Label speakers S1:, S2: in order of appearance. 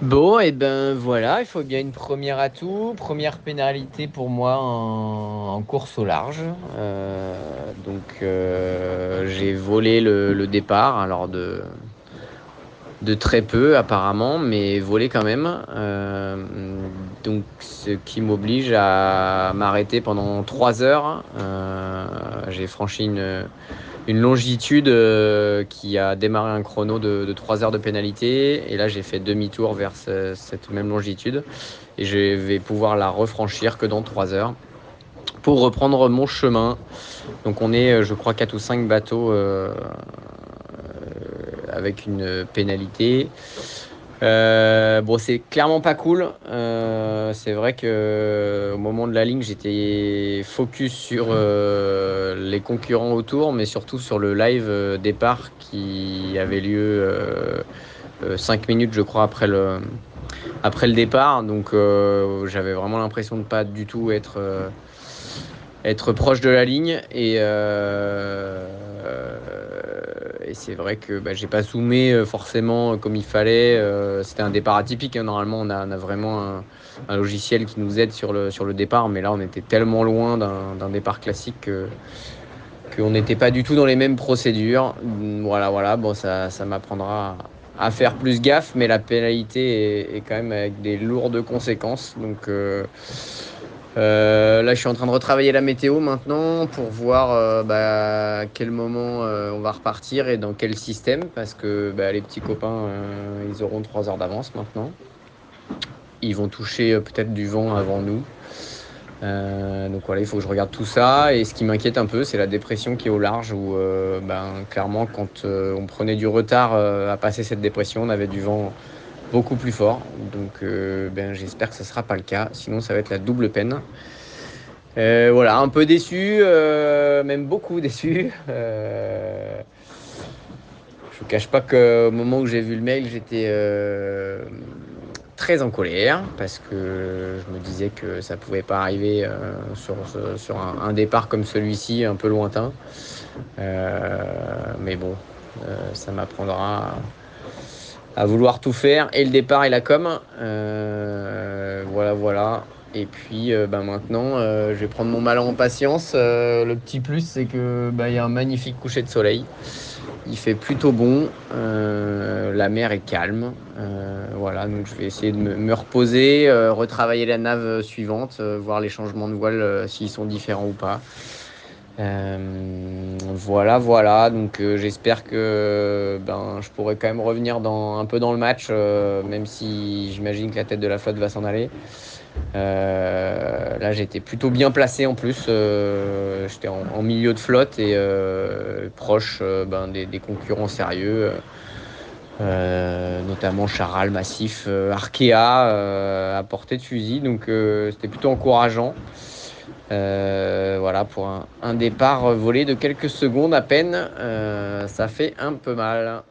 S1: Bon, et ben voilà, il faut bien une première atout, première pénalité pour moi en course au large. J'ai volé le départ, alors de très peu apparemment, mais volé quand même. Donc ce qui m'oblige à m'arrêter pendant 3 heures. J'ai franchi une longitude qui a démarré un chrono de 3 heures de pénalité. Et là, j'ai fait demi-tour vers cette même longitude. Et je vais pouvoir la refranchir que dans 3 heures pour reprendre mon chemin. Donc on est, je crois, 4 ou 5 bateaux avec une pénalité. Bon, c'est clairement pas cool. C'est vrai que au moment de la ligne, j'étais focus sur les concurrents autour, mais surtout sur le live départ qui avait lieu 5 minutes, je crois, après le départ. Donc, j'avais vraiment l'impression de pas du tout être proche de la ligne. Et c'est vrai que j'ai pas zoomé forcément comme il fallait. C'était un départ atypique, hein. Normalement, on a vraiment un logiciel qui nous aide sur le départ. Mais là, on était tellement loin d'un départ classique qu'on n'était pas du tout dans les mêmes procédures. Voilà. Bon, ça m'apprendra à faire plus gaffe, mais la pénalité est quand même avec des lourdes conséquences. Donc, là, je suis en train de retravailler la météo maintenant pour voir à quel moment on va repartir et dans quel système, parce que les petits copains, ils auront 3 heures d'avance maintenant. Ils vont toucher peut-être du vent avant nous. Donc voilà, il faut que je regarde tout ça. Et ce qui m'inquiète un peu, c'est la dépression qui est au large, où clairement, quand on prenait du retard à passer cette dépression, on avait du vent beaucoup plus fort. Donc j'espère que ce ne sera pas le cas. Sinon, ça va être la double peine. Voilà, un peu déçu, même beaucoup déçu. Je vous cache pas qu'au moment où j'ai vu le mail, j'étais très en colère parce que je me disais que ça pouvait pas arriver sur un départ comme celui-ci, un peu lointain. Mais bon, ça m'apprendra à vouloir tout faire, et le départ et la com. Voilà. Et puis maintenant, je vais prendre mon mal en patience. Le petit plus, c'est que y a un magnifique coucher de soleil. Il fait plutôt bon. La mer est calme. Voilà, donc je vais essayer de me reposer, retravailler la nave suivante, voir les changements de voile s'ils sont différents ou pas. Voilà. Donc j'espère que je pourrai quand même revenir un peu dans le match, même si j'imagine que la tête de la flotte va s'en aller. Là, j'étais plutôt bien placé en plus. J'étais en milieu de flotte et proche des concurrents sérieux, notamment Charal, Massif, Arkea, à portée de fusil. Donc c'était plutôt encourageant. Voilà, pour un départ volé de quelques secondes à peine, ça fait un peu mal.